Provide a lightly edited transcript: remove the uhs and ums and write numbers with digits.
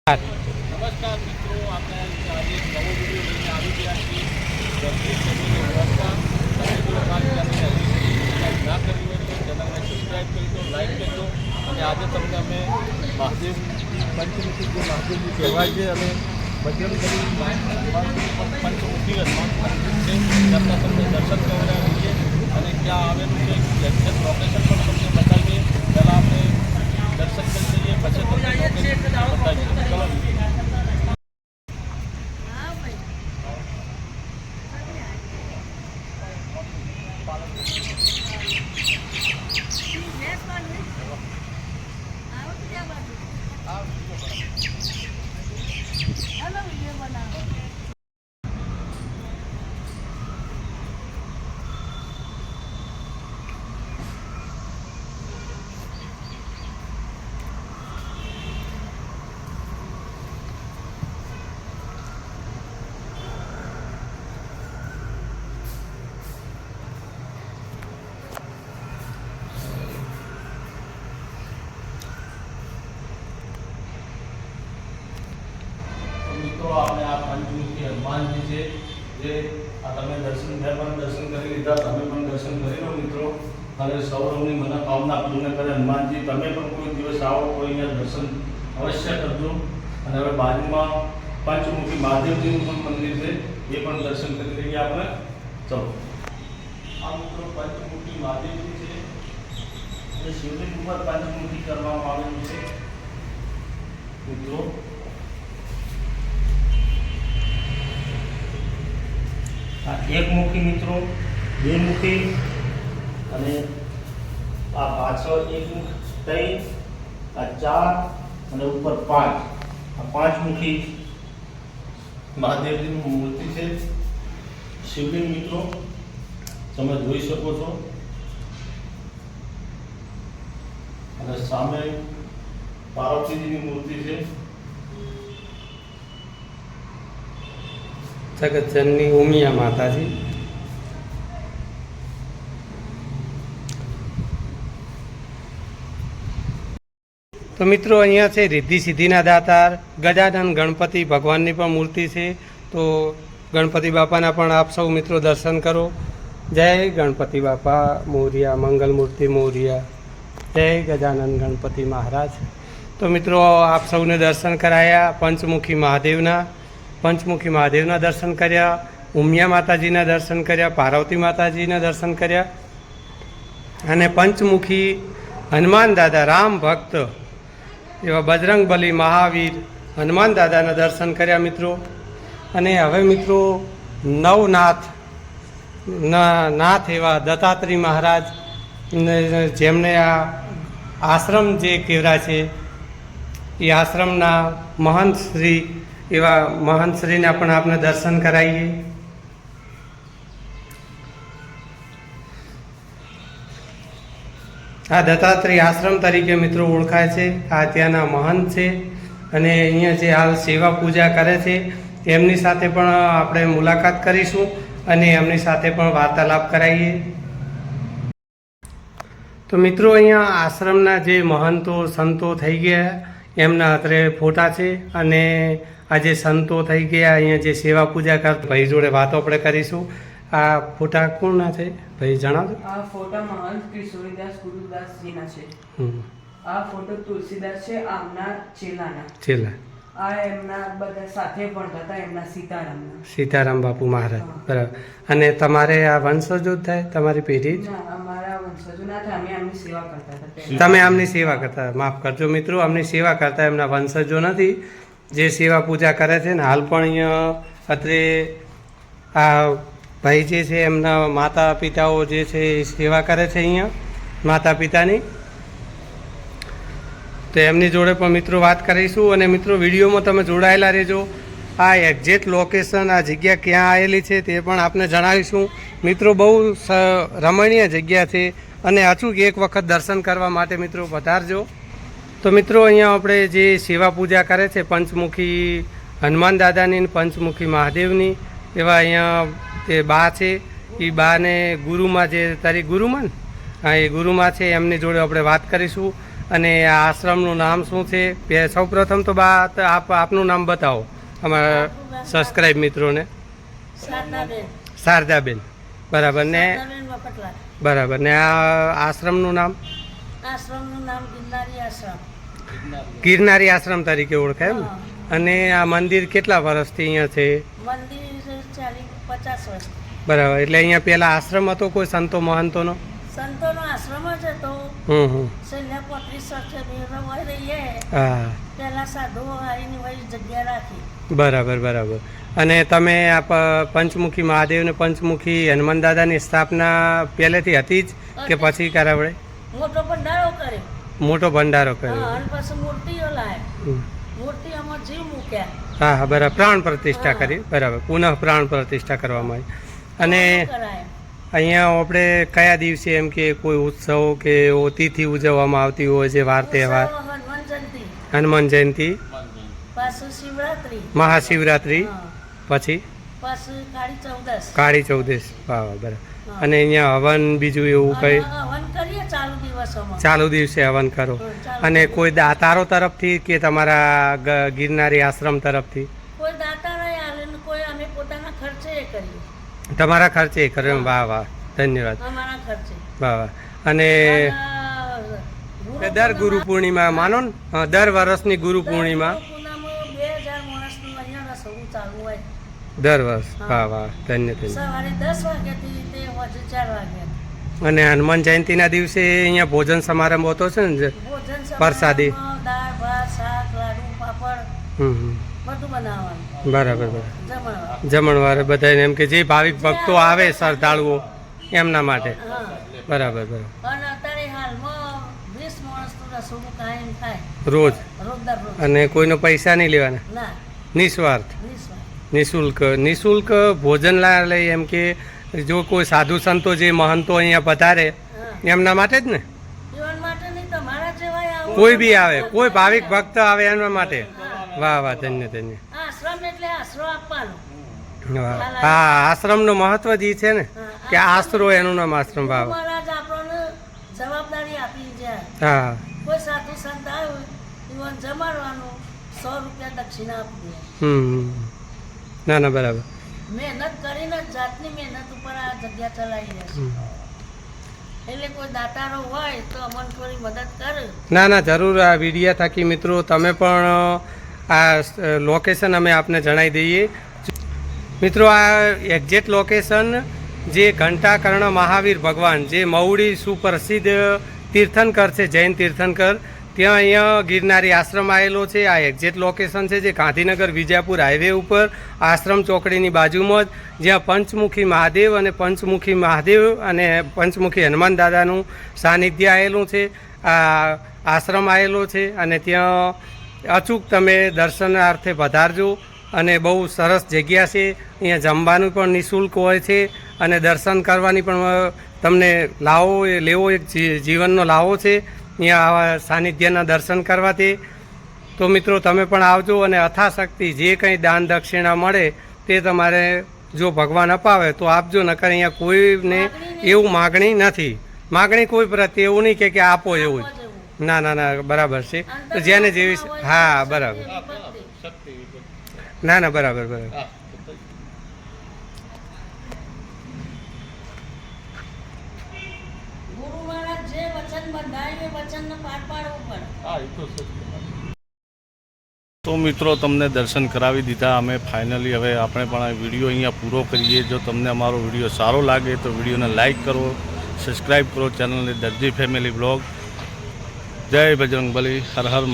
નમસ્કાર મિત્રો, આપણે આજે એક નવો વિડીયો લઈને આવી ગયા છીએ. દર્શિત ચેનલની વ્યવસ્થા તમે જો અમારી ચેનલને સબસ્ક્રાઈબ ના કરી હોય તો ચેનલને સબસ્ક્રાઈબ કરી દો, લાઈક કરજો. અને આજે તમને અમે મહાદેવ પંચમુખી જે મહાદેવજી કહેવાય છે અને બજરંગબલી પંચમુખી હનુમાન મંદિર છે, તેમના તમને દર્શન કરાવીએ છીએ અને ક્યાં આવેલું છે એક્ઝેક્ટ લોકેશન પણ તમને બતાવીએ. પહેલાં આપણે દર્શન કરી લઈએ, પછી તમને લોકેશન બતાવીએ. ચલો. મિત્રો, આપણે આ પંચમુખી હનુમાનજી છે જે તમે મહેરબાન દર્શન કરી લીધા. તમે પણ દર્શન કરી લો મિત્રો, અને સૌની મનોકામના પૂર્ણ કરે હનુમાનજી. તમે પણ કોઈ દિવસ આવો તો અહીંયા દર્શન અવશ્ય કરજો. અને હવે બાજુમાં પંચમુખી મહાદેવજીનું પણ મંદિર છે, એ પણ દર્શન કરી લઈએ આપણે. ચલો. આ મિત્રો પંચમુખી મહાદેવજી છે, જે શિવલિંગ ઉપર પંચમુખી કરવામાં આવેલું છે મિત્રો. એક મુખી મિત્રો, બે મુખી, અને આ પાછળ એક મુખ, ત્રણ, આ ચાર, અને ઉપર પાંચ. આ પાંચ મુખી મહાદેવજીની મૂર્તિ છે, શિવલિંગ મિત્રો તમે જોઈ શકો છો. અને સામે પાર્વતીજીની મૂર્તિ છે. જગતજનની ઉમિયા માતાજી. તો મિત્રો, અહીંયા છે રિદ્ધિ સિદ્ધિના દાતાર ગજાનન ગણપતિ ભગવાનની પણ મૂર્તિ છે. તો ગણપતિ બાપાના પણ આપ સૌ મિત્રો દર્શન કરો. જય ગણપતિ બાપા મોરિયા, મંગલ મૂર્તિ મોરિયા, જય ગજાનન ગણપતિ મહારાજ. તો મિત્રો, આપ સૌને દર્શન કરાયા. પંચમુખી મહાદેવના દર્શન કર્યા, ઉમિયા માતાજીના દર્શન કર્યા, પાર્વતી માતાજીના દર્શન કર્યા, અને પંચમુખી હનુમાન દાદા રામ ભક્ત એવા બજરંગબલી મહાવીર હનુમાન દાદાના દર્શન કર્યા મિત્રો. અને હવે મિત્રો નાથ એવા દત્તાત્રેય મહારાજ, જેમને આ આશ્રમ જે કહેવાય છે, એ આશ્રમના મહંત શ્રી એવા મહંત શ્રીના પણ આપણે દર્શન કરાવીએ. આ દત્તાત્રેય આશ્રમ તરીકે મિત્રો ઓળખાય છે. આ ત્યાંના મહંત છે, અને અહીંયા જે હાલ સેવા પૂજા કરે છે એમની સાથે પણ આપણે મુલાકાત કરીશું અને એમની સાથે પણ વાર્તાલાપ કરાવીએ. તો મિત્રો, અહીંયા આશ્રમના જે મહંતો સંતો થઈ ગયા એમના અત્રે ફોટા છે, અને આ જે સંતો થઈ ગયા અહીંયા જે સેવા પૂજા કરતા ભાઈ જોડે વાતો આપણે કરીશું. આ ફોટા કોણના છે ભાઈ, જણાવજો. આ ફોટા મહંત કિશોરીદાસ ગુરુદાસજીના છે. આ ફોટો તુલસીદાસ છે, આમના ચેલા. આ એમના બધા સાથે ભણતા હતા, એમના સીતારામ બાપુ મહારાજ. બરાબર. અને તમારે આ વંશજો જ થાય, તમારી પેઢી જ? અમારા વંશજો ના થાય, અમે આમની સેવા કરતા હતા. તમે આમની સેવા કરતા, માફ કરજો મિત્રો, આમની સેવા કરતા, એમના વંશજો નથી જે સેવા પૂજા કરે છે. ને હાલ પણ અહીંયા અત્રે આ ભાઈ જે છે એમના માતા પિતાઓ જે છે એ સેવા કરે છે અહીંયા માતા પિતાની. તો એમની જોડે પણ મિત્રો વાત કરીશું. અને મિત્રો, વિડીયોમાં તમે જોડાયેલા રહેજો. આ એક્ઝેક્ટ લોકેશન, આ જગ્યા ક્યાં આવેલી છે તે પણ આપને જણાવીશું મિત્રો. બહુ રમણીય જગ્યા છે, અને અચૂક એક વખત દર્શન કરવા માટે મિત્રો પધારજો. તો મિત્રો, અહીંયા આપણે જે સેવા પૂજા કરે છે પંચમુખી હનુમાન દાદાની, પંચમુખી મહાદેવની, એવા અહીંયા તે બા છે. એ બાને ગુરુમાં જે તારી ગુરુમાં, હા, એ ગુરુમાં છે, એમની જોડે આપણે વાત કરીશું. અને આ આશ્રમનું નામ શું છે? સૌપ્રથમ તો આપનું નામ બતાવો અમારા સબસ્ક્રાઈબ મિત્રોને. શારદાબેન. બરાબર ને? બરાબર ને આ આશ્રમનું નામ? આશ્રમનું નામ ગિરનારી આશ્રમ. ગિરનારી આશ્રમ તરીકે ઓળખાય એમ. અને આ મંદિર કેટલા વર્ષથી અહીંયા છે? મંદિર 50 વર્ષ. બરાબર. એટલે અહીંયા પેલા આશ્રમ હતો કોઈ સંતો મહંતોનો? સંતોનો આશ્રમ જ હતો. છેલ્લા 35 વર્ષ રહીએ. હા. પેલા સાધુઓ આવીને વળી જગ્યા રાખી. બરાબર બરાબર. અને તમે આ પંચમુખી મહાદેવ ને પંચમુખી હનુમાન દાદાની સ્થાપના પહેલેથી હતી જ કે પછી કરાવડે? મોટો ભંડારો કર્યો. મોટો ભંડારો કર્યો. અને પછી મૂર્તિઓ લાવ્યા. મૂર્તિઓમાં જીવ મૂક્યા. હા હા બરાબર. પ્રાણ પ્રતિષ્ઠા કરી. બરાબર. પુનઃ પ્રાણ પ્રતિષ્ઠા કરવામાં આવી. અને અહીંયા આપણે કયા દિવસે એમ કે કોઈ ઉત્સવ કે તિથિ ઉજવવામાં આવતી હોય છે? વાર તહેવાર? હનુમાન જયંતિ, પાછું શિવરાત્રી, મહાશિવરાત્રી, પછી પાછું કાળી ચૌદશ. વાહ વાહ બરાબર. અને અહીંયા હવન બીજું એવું કઈ? હવન કરીએ ચાલુ દિવસોમાં. ચાલુ દિવસે હવન કરો. અને કોઈ દાતારો તરફથી કે તમારા ગિરનારી આશ્રમ તરફથી? કોઈ દાતા નહીં આલે ને કોઈ અમે પોતાના ખર્ચે કરીએ. તમારા ખર્ચે કર્યો? વાહ વાહ ધન્યવાદ. અમારા ખર્ચે. વાહ વાહ. અને દર ગુરુ પૂર્ણિમા માનો ને, દર વર્ષની ગુરુ પૂર્ણિમા 2000 માણસનું અહીંયા રસોડું ચાલુ હોય દર વર્ષ. વાહ વાહ ધન્ય ધન્ય. સવારે 10 વાગ્યાથી તે સાંજે 4 વાગ્યા. અને હનુમાન જયંતિના દિવસે અહીંયા ભોજન સમારંભ હોતો છે ને? ભોજન પ્રસાદી, દાળ ભાત શાક લાડુ પાપડ બધું બનાવવાનું. બરાબર બરાબર. જમણવાર બધાને એમ કે જે ભાવિક ભક્તો આવે શ્રદ્ધાળુઓ એમના માટે. બરાબર બરાબર. અને અત્યારે હાલમાં 20 માણસનું રસોડું કાયમ થાય રોજ. રોજ. અને કોઈનો પૈસા નહીં લેવાના? ના. નિસ્વાર્થ, નિઃશુલ્ક ભોજન લઈ. એમ કે જો કોઈ સાધુ સંતો જે મહંતો અહીંયા પધારે એમના માટે જ ને? જીવન માટે નહીં, તમારા જેવાય કોઈ બી આવે, કોઈ ભાવિક ભક્ત આવે એમના માટે. વાહ વાહ ધન્ય ધન્ય. આશ્રમ એટલે આશરો આપવાનો. હા આશ્રમનું મહત્વ જ છે ને કે આશરો, એનું નામ આશ્રમ. વાહ મહારાજ આપણને જવાબદારી આપી જાય. હા. કોઈ સાધુ સંત આવ્યું જીવન જમાડવાનું 100 રૂપિયા દક્ષિણા આપી દે. ના ના બરાબર. મહેનત કરીને જાતની મહેનત ઉપર આ જગ્યા ચલાવી રહેશે. એટલે કોઈ દાતારો હોય તો અમને થોડી મદદ કરે. ના ના જરૂર. આ વિડીયા થકી મિત્રો તમે પણ આ લોકેશન અમે આપને જણાવી દઈએ. મિત્રો આ એક્ઝેક્ટ લોકેશન જે ઘંટાકર્ણ મહાવીર ભગવાન જે મહુડી સુપ્રસિદ્ધ તીર્થંકર છે, જૈન તીર્થંકર, ત્યાં અહીંયા ગિરનારી આશ્રમ આવેલો છે. આ એક્ઝેક્ટ લોકેશન છે જે ગાંધીનગર વિજાપુર હાઈવે ઉપર આશ્રમ ચોકડીની બાજુમાં જ, જ્યાં પંચમુખી મહાદેવ અને પંચમુખી હનુમાન દાદાનું સાનિધ્ય આવેલું છે. આ આશ્રમ આવેલો છે અને ત્યાં અચૂક તમે દર્શનાર્થે પધારજો. અને બહુ સરસ જગ્યા છે. અહીંયા જમવાનું પણ નિઃશુલ્ક હોય છે અને દર્શન કરવાની પણ તમને લાવો લેવો એક જીવનનો લાવો છે અહીંયા આવા સાનિધ્યના દર્શન કરવાથી. તો મિત્રો તમે પણ આવજો અને અથાશક્તિ જે કંઈ દાન દક્ષિણા મળે તે તમારે જો ભગવાન અપાવે તો આપજો. નકર અહીંયા કોઈને એવું માગણી નથી. માગણી કોઈ પ્રત્યે એવું નહીં કે આપો એવું જ. ના ના ના બરાબર છે. તો જેને જેવી. હા બરાબર. ના ના બરાબર બરાબર. ગુરુ મહારાજ જે વચન બંધાય એ વચનને પાર પાડવું પડે. તો મિત્રો તમને દર્શન કરાવી દીધા અમે. ફાઇનલી હવે આપણે પણ આ વિડીયો અહીંયા પૂરો કરીએ. જો તમને અમારો વિડીયો સારો લાગે તો વિડીયોને લાઇક કરો, સબસ્ક્રાઈબ કરો ચેનલને દરજી ફેમિલી બ્લોગ. જય બજરંગબલી. હર હર